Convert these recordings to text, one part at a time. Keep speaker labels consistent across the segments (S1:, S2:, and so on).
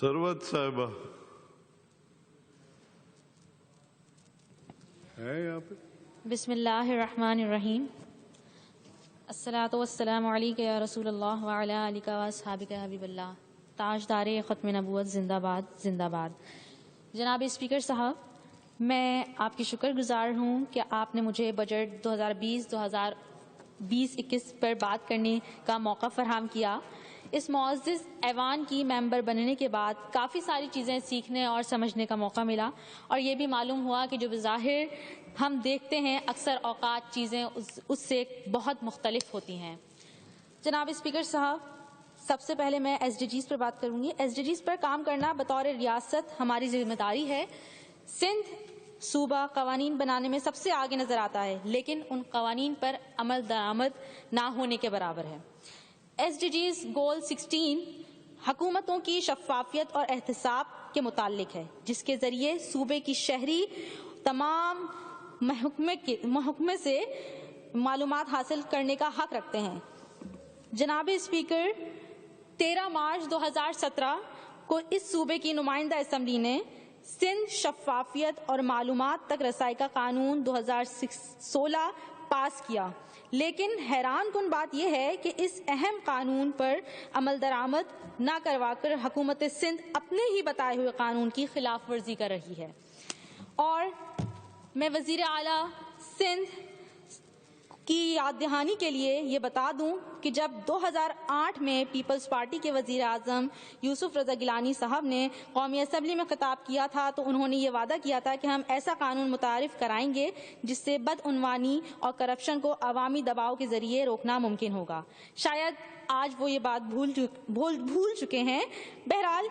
S1: سروت صاحبہ ہے یہاں پہ؟
S2: بسم اللہ الرحمن الرحیم. الصلاۃ والسلام علیک یا رسول اللہ وعلی آلک و اصحابک یا حبیب اللہ. تاجدار ختم نبوت زندہ باد زندہ باد. جناب اسپیکر صاحب، میں آپ کی شکر گزار ہوں کہ آپ نے مجھے بجٹ 2020-21 پر بات کرنے کا موقع فراہم کیا. اس معزز ایوان کی ممبر بننے کے بعد کافی ساری چیزیں سیکھنے اور سمجھنے کا موقع ملا، اور یہ بھی معلوم ہوا کہ جو بظاہر ہم دیکھتے ہیں اکثر اوقات چیزیں اس سے بہت مختلف ہوتی ہیں. جناب اسپیکر صاحب، سب سے پہلے میں ایس ڈی جیز پر بات کروں گی. ایس ڈی جیز پر کام کرنا بطور ریاست ہماری ذمہ داری ہے. سندھ صوبہ قوانین بنانے میں سب سے آگے نظر آتا ہے، لیکن ان قوانین پر عمل درآمد نہ ہونے کے برابر ہے. ایس ڈی جیز گول 16 حکومتوں کی شفافیت اور احتساب کے متعلق ہے، جس کے ذریعے صوبے کی شہری تمام محکمے سے معلومات حاصل کرنے کا حق رکھتے ہیں. جناب اسپیکر، 13 مارچ 2017 کو اس صوبے کی نمائندہ اسمبلی نے سندھ شفافیت اور معلومات تک رسائی کا قانون 2016 پاس کیا، لیکن حیران کن بات یہ ہے کہ اس اہم قانون پر عمل درآمد نہ کروا کر حکومت سندھ اپنے ہی بتائے ہوئے قانون کی خلاف ورزی کر رہی ہے. اور میں وزیر اعلیٰ سندھ کی یاد دہانی کے لیے یہ بتا دوں کہ جب 2008 میں پیپلز پارٹی کے وزیر اعظم یوسف رضا گیلانی صاحب نے قومی اسمبلی میں خطاب کیا تھا تو انہوں نے یہ وعدہ کیا تھا کہ ہم ایسا قانون متعارف کرائیں گے جس سے بدعنوانی اور کرپشن کو عوامی دباؤ کے ذریعے روکنا ممکن ہوگا. شاید آج وہ یہ بات بھول چکے ہیں. بہرحال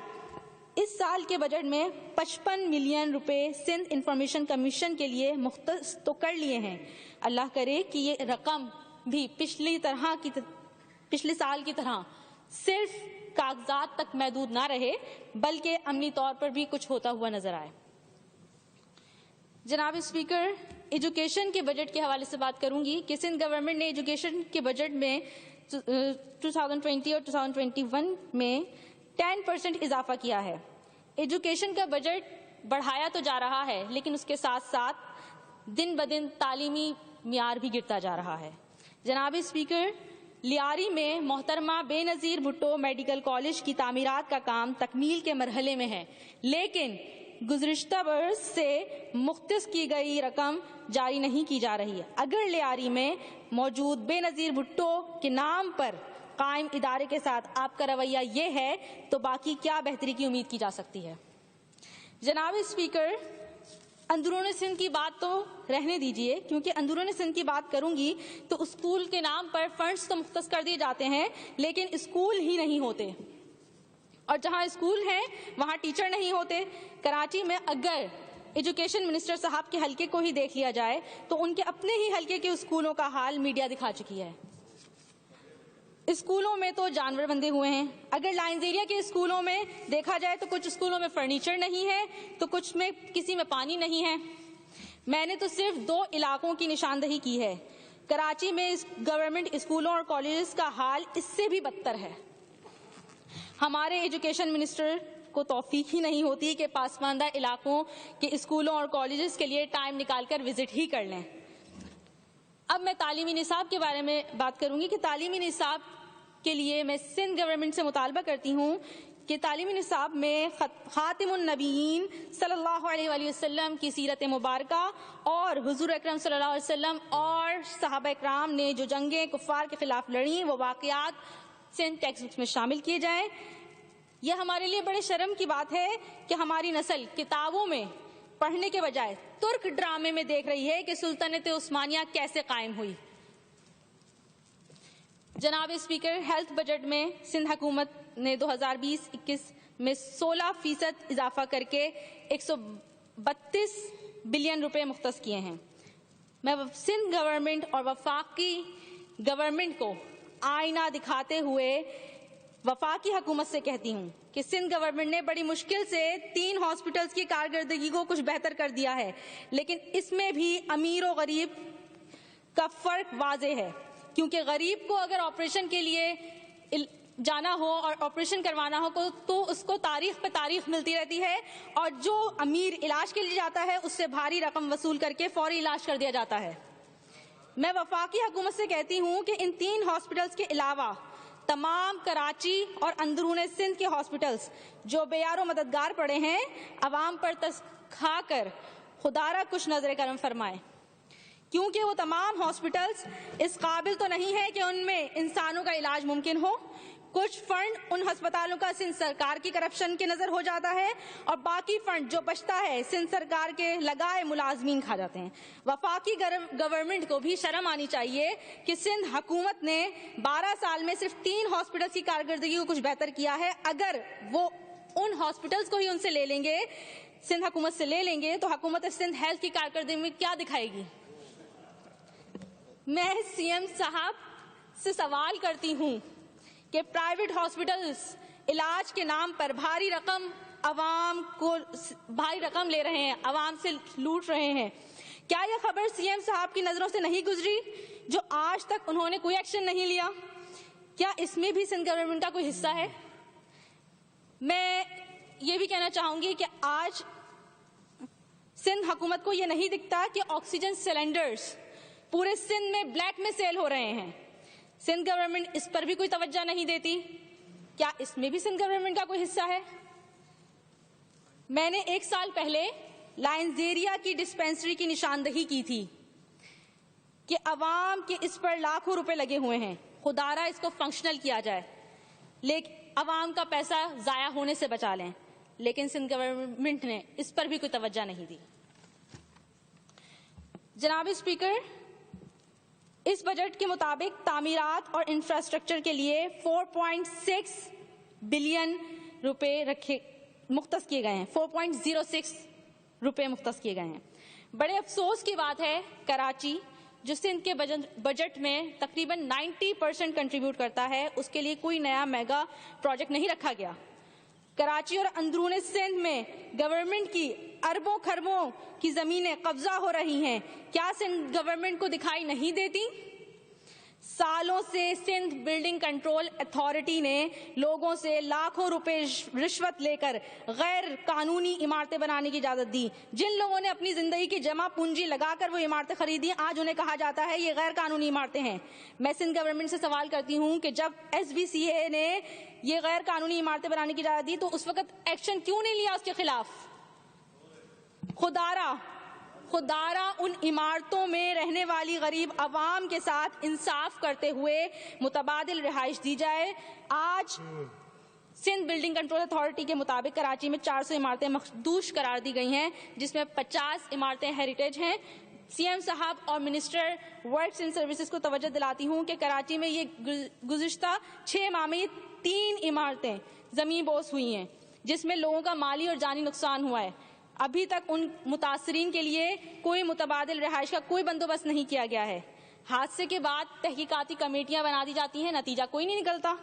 S2: اس سال کے بجٹ میں 55 ملین روپے سندھ انفارمیشن کمیشن کے لیے مختص تو کر لیے ہیں. اللہ کرے کہ یہ رقم بھی پچھلے سال کی طرح صرف کاغذات تک محدود نہ رہے، بلکہ عملی طور پر بھی کچھ ہوتا ہوا نظر آئے. جناب اسپیکر، ایجوکیشن کے بجٹ کے حوالے سے بات کروں گی کہ سندھ گورنمنٹ نے ایجوکیشن کے بجٹ میں 2020 اور 2021 میں 10% اضافہ کیا ہے. ایجوکیشن کا بجٹ بڑھایا تو جا رہا ہے، لیکن اس کے ساتھ ساتھ دن بدن تعلیمی معیار بھی گرتا جا رہا ہے. جناب اسپیکر، لیاری میں محترمہ بے نظیر بھٹو میڈیکل کالج کی تعمیرات کا کام تکمیل کے مرحلے میں ہے، لیکن گزشتہ برس سے مختص کی گئی رقم جاری نہیں کی جا رہی ہے. اگر لیاری میں موجود بے نظیر بھٹو کے نام پر قائم ادارے کے ساتھ آپ کا رویہ یہ ہے تو باقی کیا بہتری کی امید کی جا سکتی ہے. جناب اسپیکر، اندرون سندھ کی بات تو رہنے دیجئے، کیونکہ اندرون سندھ کی بات کروں گی تو اسکول کے نام پر فنڈز تو مختص کر دیے جاتے ہیں، لیکن اسکول ہی نہیں ہوتے، اور جہاں اسکول ہیں وہاں ٹیچر نہیں ہوتے. کراچی میں اگر ایجوکیشن منسٹر صاحب کے حلقے کو ہی دیکھ لیا جائے تو ان کے اپنے ہی حلقے کے اسکولوں کا حال میڈیا دکھا چکی ہے. اسکولوں میں تو جانور بندھے ہوئے ہیں. اگر لائنز ایریا کے اسکولوں میں دیکھا جائے تو کچھ اسکولوں میں فرنیچر نہیں ہے تو کچھ میں کسی میں پانی نہیں ہے. میں نے تو صرف 2 علاقوں کی نشاندہی کی ہے. کراچی میں گورنمنٹ اسکولوں اور کالجز کا حال اس سے بھی بدتر ہے. ہمارے ایجوکیشن منسٹر کو توفیق ہی نہیں ہوتی کہ پسماندہ علاقوں کے اسکولوں اور کالجز کے لیے ٹائم نکال کر وزٹ ہی کر لیں. اب میں تعلیمی نصاب کے بارے میں بات کروں گی کہ تعلیمی نصاب کے لیے میں سندھ گورنمنٹ سے مطالبہ کرتی ہوں کہ تعلیمی نصاب میں خاتم النبیین صلی اللہ علیہ وآلہ وسلم کی سیرت مبارکہ اور حضور اکرم صلی اللہ علیہ وسلم اور صحابہ اکرام نے جو جنگیں کفار کے خلاف لڑیں وہ واقعات سندھ ٹیکسٹ بکس میں شامل کیے جائیں. یہ ہمارے لیے بڑے شرم کی بات ہے کہ ہماری نسل کتابوں میں پڑھنے کے بجائے ترک ڈرامے میں دیکھ رہی ہے کہ سلطنت عثمانیہ کیسے قائم ہوئی. جناب اسپیکر، ہیلتھ بجٹ میں سندھ حکومت نے 2020-21 میں 16% اضافہ کر کے 132 بلین روپے مختص کیے ہیں. میں سندھ گورنمنٹ اور وفاقی گورنمنٹ کو آئینہ دکھاتے ہوئے وفاقی حکومت سے کہتی ہوں کہ سندھ گورنمنٹ نے بڑی مشکل سے 3 ہاسپٹلز کی کارکردگی کو کچھ بہتر کر دیا ہے، لیکن اس میں بھی امیر و غریب کا فرق واضح ہے، کیونکہ غریب کو اگر آپریشن کے لیے
S1: جانا ہو اور آپریشن کروانا ہو تو اس کو تاریخ پہ تاریخ ملتی رہتی ہے، اور جو امیر علاج کے لیے جاتا ہے اس سے بھاری رقم وصول کر کے فوری علاج کر دیا جاتا ہے۔ میں وفاقی حکومت سے کہتی ہوں کہ ان 3 ہاسپٹلز کے علاوہ تمام کراچی اور اندرون سندھ کے ہاسپٹلز جو بے یار و مددگار پڑے ہیں، عوام پر ترس کھا کر خدا را کچھ نظر کرم فرمائے، کیونکہ وہ تمام ہاسپٹلز اس قابل تو نہیں ہے کہ ان میں انسانوں کا علاج ممکن ہو۔ کچھ فنڈ ان ہسپتالوں کا سندھ سرکار کی کرپشن کے نظر ہو جاتا ہے، اور باقی فنڈ جو بچتا ہے سندھ سرکار کے لگائے ملازمین کھا جاتے ہیں۔ وفاقی گورنمنٹ کو بھی شرم آنی چاہیے کہ سندھ حکومت نے 12 سال میں صرف 3 ہاسپٹلز کی کارکردگی کو کچھ بہتر کیا ہے۔ اگر وہ ان ہاسپٹلز کو ہی ان سے لے لیں گے، سندھ حکومت سے لے لیں گے، تو حکومت سندھ ہیلتھ کی کارکردگی میں کیا دکھائے گی؟ میں سی ایم صاحب سے سوال کرتی ہوں کہ پرائیویٹ ہاسپٹلز علاج کے نام پر بھاری رقم لے رہے ہیں، عوام سے لوٹ رہے ہیں۔ کیا یہ خبر سی ایم صاحب کی نظروں سے نہیں گزری جو آج تک انہوں نے کوئی ایکشن نہیں لیا؟ کیا اس میں بھی سندھ گورنمنٹ کا کوئی حصہ ہے؟ میں یہ بھی کہنا چاہوں گی کہ آج سندھ حکومت کو یہ نہیں دکھتا کہ آکسیجن سلنڈرز پورے سندھ میں بلیک میں سیل ہو رہے ہیں۔ سندھ گورنمنٹ اس پر بھی کوئی توجہ نہیں دیتی۔ کیا اس میں بھی سندھ گورنمنٹ کا کوئی حصہ ہے؟ میں نے 1 سال پہلے لائنزیریا کی ڈسپینسری کی نشاندہی کی تھی کہ عوام کے اس پر لاکھوں روپے لگے ہوئے ہیں، خدا را اس کو فنکشنل کیا جائے، لیکن عوام کا پیسہ ضائع ہونے سے بچا لیں، لیکن سندھ گورنمنٹ نے اس پر بھی کوئی توجہ نہیں دی۔ جناب اسپیکر، اس بجٹ کے مطابق تعمیرات اور انفراسٹرکچر کے لیے 4.6 بلین روپے مختص کیے گئے ہیں، 4.06 روپے مختص کیے گئے ہیں۔ بڑے افسوس کی بات ہے کراچی جو سندھ کے بجٹ میں تقریباً 90% کنٹریبیوٹ کرتا ہے، اس کے لیے کوئی نیا میگا پروجیکٹ نہیں رکھا گیا۔ کراچی اور اندرون سندھ میں گورنمنٹ کی اربوں خربوں کی زمینیں قبضہ ہو رہی ہیں، کیا سندھ گورنمنٹ کو دکھائی نہیں دیتی؟ سالوں سے سندھ بلڈنگ کنٹرول اتھارٹی نے لوگوں سے لاکھوں روپے رشوت لے کر غیر قانونی عمارتیں بنانے کی اجازت دی۔ جن لوگوں نے اپنی زندگی کی جمع پونجی لگا کر وہ عمارتیں خریدی، آج انہیں کہا جاتا ہے یہ غیر قانونی عمارتیں ہیں۔ میں سندھ گورنمنٹ سے سوال کرتی ہوں کہ جب SBCA نے یہ غیر قانونی عمارتیں بنانے کی اجازت دی تو اس وقت ایکشن کیوں نہیں لیا اس کے خلاف؟ خدارا ان عمارتوں میں رہنے والی غریب عوام کے ساتھ انصاف کرتے ہوئے متبادل رہائش دی جائے۔ آج سندھ بلڈنگ کنٹرول اتھارٹی کے مطابق کراچی میں 400 عمارتیں مخدوش قرار دی گئی ہیں، جس میں 50 عمارتیں ہیریٹیج ہیں۔ سی ایم صاحب اور منسٹر ورکس اینڈ سروسز کو توجہ دلاتی ہوں کہ کراچی میں یہ گزشتہ 6 ماہ میں 3 عمارتیں زمین بوس ہوئی ہیں، جس میں لوگوں کا مالی اور جانی نقصان ہوا ہے۔ ابھی تک ان متاثرین کے لیے کوئی متبادل رہائش کا کوئی بندوبست نہیں کیا گیا ہے۔ حادثے کے بعد تحقیقاتی کمیٹیاں بنا دی جاتی ہیں، نتیجہ کوئی نہیں نکلتا۔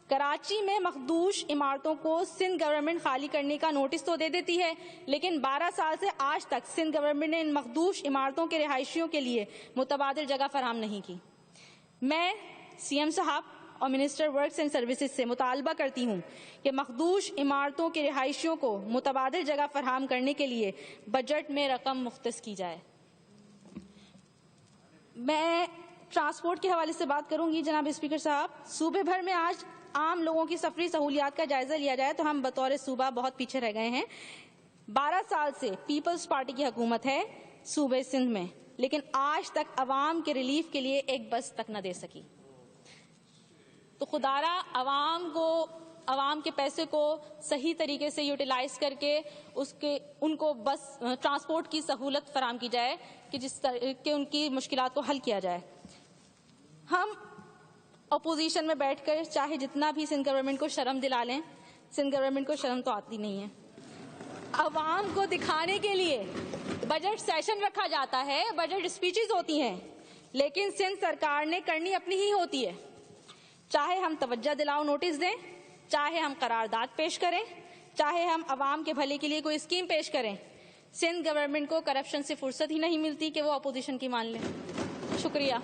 S1: کراچی میں مخدوش عمارتوں کو سندھ گورنمنٹ خالی کرنے کا نوٹس تو دے دیتی ہے، لیکن 12 سال سے آج تک سندھ گورنمنٹ نے ان مخدوش عمارتوں کے رہائشیوں کے لیے متبادل جگہ فراہم نہیں کی۔ میں سی ایم صاحب اور منسٹر ورکس اینڈ سروسز سے مطالبہ کرتی ہوں کہ مخدوش عمارتوں کے رہائشیوں کو متبادل جگہ فراہم کرنے کے لیے بجٹ میں رقم مختص کی جائے۔ میں ٹرانسپورٹ کے حوالے سے بات کروں گی جناب اسپیکر صاحب۔ صوبے بھر میں آج عام لوگوں کی سفری سہولیات کا جائزہ لیا جائے تو ہم بطور صوبہ بہت پیچھے رہ گئے ہیں۔ 12 سال سے پیپلز پارٹی کی حکومت ہے صوبے سندھ میں، لیکن آج تک عوام کے ریلیف کے لیے ایک بس تک نہ دے سکی۔ تو خدارا عوام کے پیسے کو صحیح طریقے سے یوٹیلائز کر کے ان کو بس ٹرانسپورٹ کی سہولت فراہم کی جائے کہ جس طرح کہ ان کی مشکلات کو حل کیا جائے۔ ہم اپوزیشن میں بیٹھ کر چاہے جتنا بھی سندھ گورنمنٹ کو شرم دلا لیں، سندھ گورنمنٹ کو شرم تو آتی نہیں ہے۔ عوام کو دکھانے کے لیے بجٹ سیشن رکھا جاتا ہے، بجٹ اسپیچز ہوتی ہیں، لیکن سندھ سرکار نے کرنی اپنی ہی ہوتی ہے۔ چاہے ہم توجہ دلاؤ نوٹس دیں، چاہے ہم قرارداد پیش کریں، چاہے ہم عوام کے بھلے کے لیے کوئی اسکیم پیش کریں، سندھ گورنمنٹ کو کرپشن سے فرصت ہی نہیں ملتی کہ وہ اپوزیشن کی مان لیں۔ شکریہ۔